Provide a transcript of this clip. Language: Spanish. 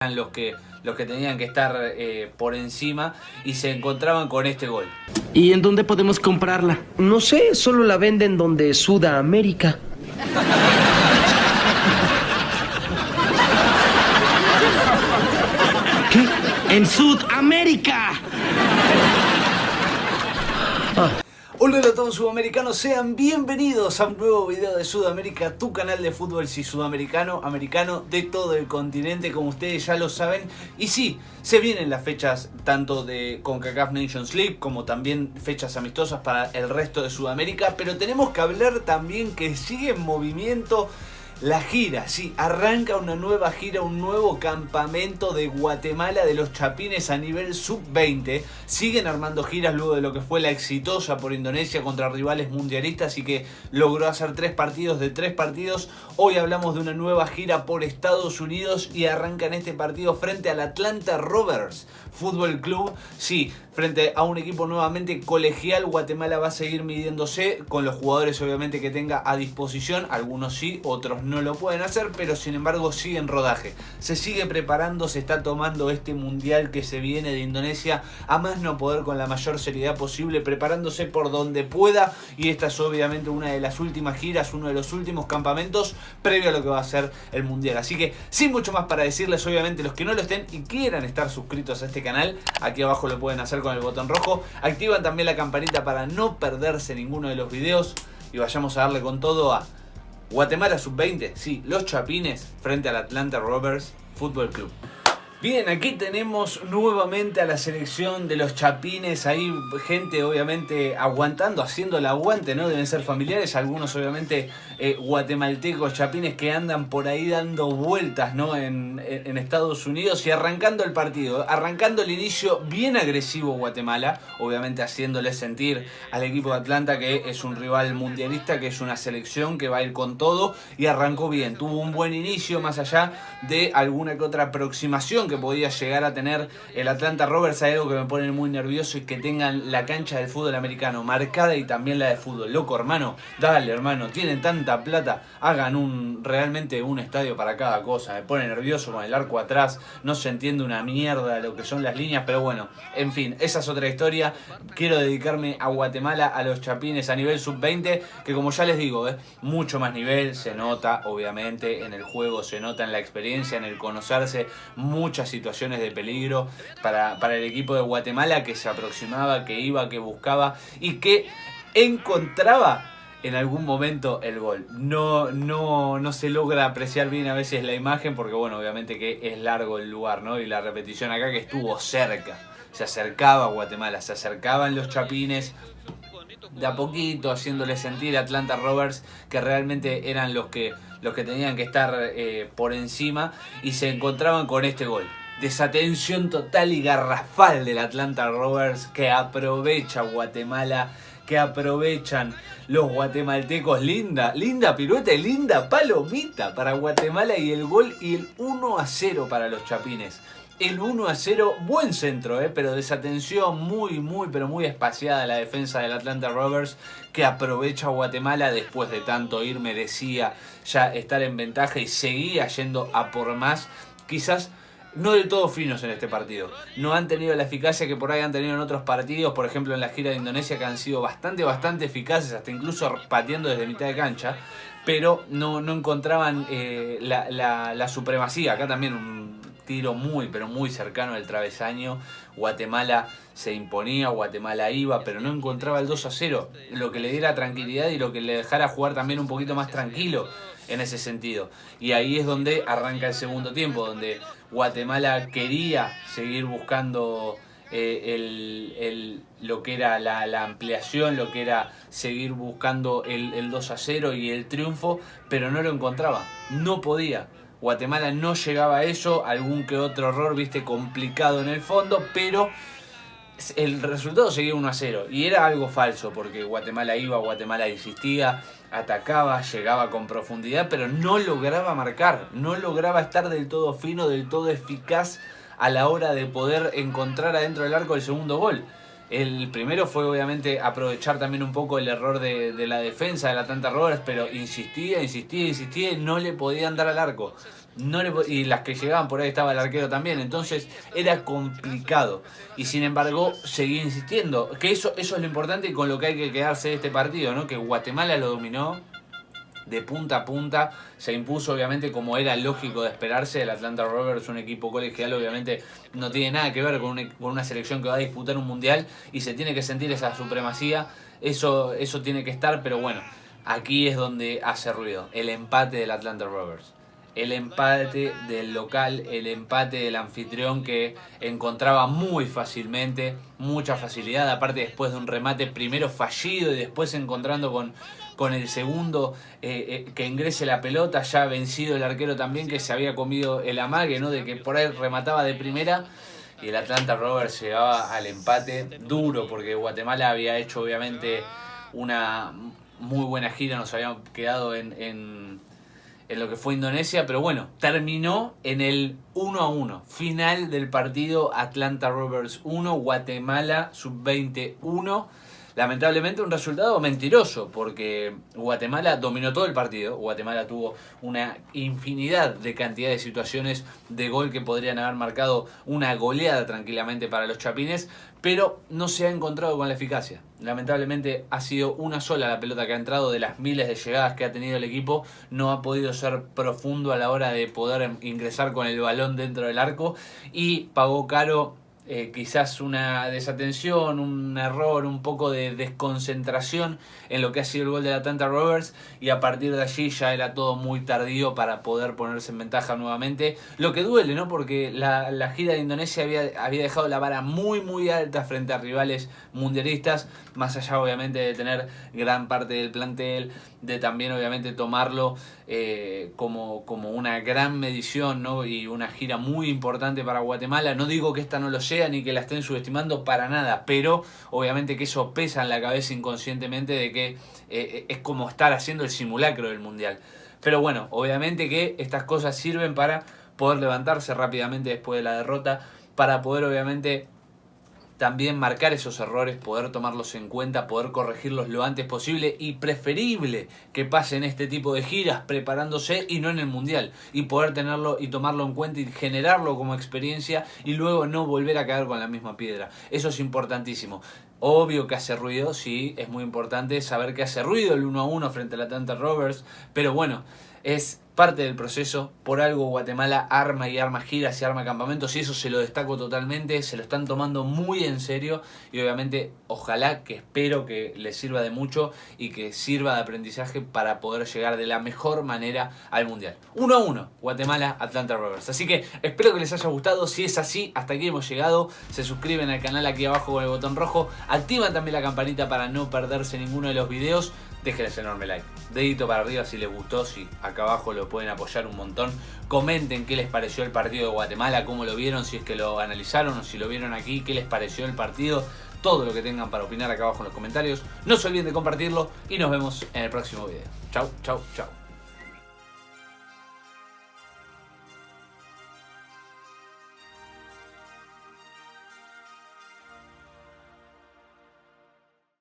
eran los que tenían que estar por encima y se encontraban con este gol. ¿Y en dónde podemos comprarla? No sé, solo la venden donde Sudamérica. ¿Qué? ¡En Sudamérica! Hola a todos sudamericanos, sean bienvenidos a un nuevo video de Sudamérica, tu canal de fútbol sudamericano, americano de todo el continente, como ustedes ya lo saben. Y sí, se vienen las fechas tanto de CONCACAF Nations League como también fechas amistosas para el resto de Sudamérica, pero tenemos que hablar también que sigue en movimiento la gira. Sí, arranca una nueva gira, un nuevo campamento de Guatemala de los Chapines a nivel sub-20. Siguen armando giras luego de lo que fue la exitosa por Indonesia contra rivales mundialistas y que logró hacer 3 partidos de 3 partidos. Hoy hablamos de una nueva gira por Estados Unidos y arranca en este partido frente al Atlanta Rovers Fútbol Club. Sí, frente a un equipo nuevamente colegial. Guatemala va a seguir midiéndose con los jugadores obviamente que tenga a disposición. Algunos sí, otros no lo pueden hacer, pero sin embargo sigue en rodaje. Se sigue preparando, se está tomando este mundial que se viene de Indonesia a más no poder, con la mayor seriedad posible, preparándose por donde pueda. Y esta es obviamente una de las últimas giras, uno de los últimos campamentos previo a lo que va a ser el mundial. Así que sin mucho más para decirles, obviamente los que no lo estén y quieran estar suscritos a este canal, aquí abajo lo pueden hacer con el botón rojo. Activan también la campanita para no perderse ninguno de los videos. Y vayamos a darle con todo a Guatemala sub-20, sí, los Chapines frente al Atlanta Rovers Fútbol Club. Bien, aquí tenemos nuevamente a la selección de los Chapines, ahí gente obviamente aguantando, haciendo el aguante, ¿no? Deben ser familiares, algunos obviamente guatemaltecos, Chapines que andan por ahí dando vueltas, ¿no? En Estados Unidos y arrancando el partido, arrancando el inicio bien agresivo Guatemala, obviamente haciéndole sentir al equipo de Atlanta que es un rival mundialista, que es una selección que va a ir con todo, y arrancó bien, tuvo un buen inicio más allá de alguna que otra aproximación que podía llegar a tener el Atlanta Rovers. Hay algo que me pone muy nervioso y que tengan la cancha del fútbol americano marcada y también la de fútbol. Loco, hermano, dale, hermano, tienen tanta plata, hagan realmente un estadio para cada cosa. Me pone nervioso con el arco atrás, no se entiende una mierda lo que son las líneas, pero bueno, en fin, esa es otra historia. Quiero dedicarme a Guatemala, a los Chapines a nivel sub-20, que como ya les digo, mucho más nivel, se nota obviamente en el juego, se nota en la experiencia, en el conocerse, muchas situaciones de peligro para el equipo de Guatemala, que se aproximaba, que iba, que buscaba y que encontraba en algún momento el gol. No se logra apreciar bien a veces la imagen porque bueno, obviamente que es largo el lugar, ¿no? Y la repetición acá que estuvo cerca, se acercaba a Guatemala, se acercaban los Chapines de a poquito, haciéndole sentir a Atlanta Rovers que realmente eran los que tenían que estar por encima, y se encontraban con este gol. Desatención total y garrafal del Atlanta Rovers, que aprovecha Guatemala, que aprovechan los guatemaltecos. Linda pirueta y linda palomita para Guatemala, y el gol y el 1-0 para los Chapines. El 1-0, buen centro, pero desatención pero muy espaciada la defensa del Atlanta Rovers, que aprovecha a Guatemala después de tanto ir, merecía ya estar en ventaja y seguía yendo a por más. Quizás no del todo finos en este partido, no han tenido la eficacia que por ahí han tenido en otros partidos, por ejemplo en la gira de Indonesia, que han sido bastante eficaces, hasta incluso pateando desde mitad de cancha, pero no encontraban la supremacía. Acá también un tiro pero muy cercano al travesaño. Guatemala se imponía, Guatemala iba, pero no encontraba el 2-0, lo que le diera tranquilidad y lo que le dejara jugar también un poquito más tranquilo en ese sentido. Y ahí es donde arranca el segundo tiempo, donde Guatemala quería seguir buscando lo que era la ampliación, lo que era seguir buscando el 2-0 y el triunfo, pero no lo encontraba, no podía. Guatemala no llegaba a eso, algún que otro error, complicado en el fondo, pero el resultado seguía 1-0 y era algo falso porque Guatemala iba, Guatemala insistía, atacaba, llegaba con profundidad, pero no lograba marcar, no lograba estar del todo fino, del todo eficaz a la hora de poder encontrar adentro del arco el segundo gol. El primero fue obviamente aprovechar también un poco el error de la defensa de la Atlanta Rovers, pero insistía y no le podían dar al arco. y las que llegaban por ahí estaba el arquero también, entonces era complicado. Y sin embargo, seguí insistiendo, que eso es lo importante y con lo que hay que quedarse de este partido, ¿no? Que Guatemala lo dominó de punta a punta, se impuso obviamente como era lógico de esperarse. El Atlanta Rovers, un equipo colegial, obviamente no tiene nada que ver con una selección que va a disputar un mundial y se tiene que sentir esa supremacía, eso tiene que estar, pero bueno, aquí es donde hace ruido, el empate del Atlanta Rovers. El empate del local, el empate del anfitrión que encontraba muy fácilmente, mucha facilidad, aparte después de un remate primero fallido y después encontrando con el segundo que ingrese la pelota, ya vencido el arquero también que se había comido el amague, ¿no? De que por ahí remataba de primera. Y el Atlanta Rovers llegaba al empate duro porque Guatemala había hecho obviamente una muy buena gira, nos habíamos quedado en lo que fue Indonesia, pero bueno, terminó en el 1-1, final del partido, Atlanta Rovers 1, Guatemala Sub-20 1. Lamentablemente un resultado mentiroso, porque Guatemala dominó todo el partido. Guatemala tuvo una infinidad de cantidad de situaciones de gol que podrían haber marcado una goleada tranquilamente para los chapines, pero no se ha encontrado con la eficacia. Lamentablemente ha sido una sola la pelota que ha entrado de las miles de llegadas que ha tenido el equipo. No ha podido ser profundo a la hora de poder ingresar con el balón dentro del arco y pagó caro. Quizás una desatención, un error, un poco de desconcentración en lo que ha sido el gol de la Atlanta Rovers, y a partir de allí ya era todo muy tardío para poder ponerse en ventaja nuevamente. Lo que duele, ¿no? Porque la gira de Indonesia había dejado la vara muy muy alta frente a rivales mundialistas, más allá obviamente de tener gran parte del plantel, de también obviamente tomarlo como una gran medición, ¿no? Y una gira muy importante para Guatemala. No digo que esta no lo sea ni que la estén subestimando para nada, pero obviamente que eso pesa en la cabeza inconscientemente de que es como estar haciendo el simulacro del mundial. Pero bueno, obviamente que estas cosas sirven para poder levantarse rápidamente después de la derrota, para poder obviamente también marcar esos errores, poder tomarlos en cuenta, poder corregirlos lo antes posible, y preferible que pasen este tipo de giras preparándose y no en el mundial, y poder tenerlo y tomarlo en cuenta y generarlo como experiencia y luego no volver a caer con la misma piedra. Eso es importantísimo. Obvio que hace ruido, sí, es muy importante saber que hace ruido el 1-1 frente al Atlanta Rovers, pero bueno, es parte del proceso. Por algo Guatemala arma giras y arma campamentos, y eso se lo destaco totalmente. Se lo están tomando muy en serio y obviamente ojalá, que espero que les sirva de mucho y que sirva de aprendizaje para poder llegar de la mejor manera al mundial. 1-1 Guatemala Atlanta Rovers. Así que espero que les haya gustado. Si es así, hasta aquí hemos llegado. Se suscriben al canal aquí abajo con el botón rojo, activan también la campanita para no perderse ninguno de los videos. Déjenles enorme like, dedito para arriba si les gustó, si acá abajo lo pueden apoyar un montón. Comenten qué les pareció el partido de Guatemala, cómo lo vieron, si es que lo analizaron o si lo vieron aquí, qué les pareció el partido. Todo lo que tengan para opinar acá abajo en los comentarios. No se olviden de compartirlo y nos vemos en el próximo video. Chau, chau, chau.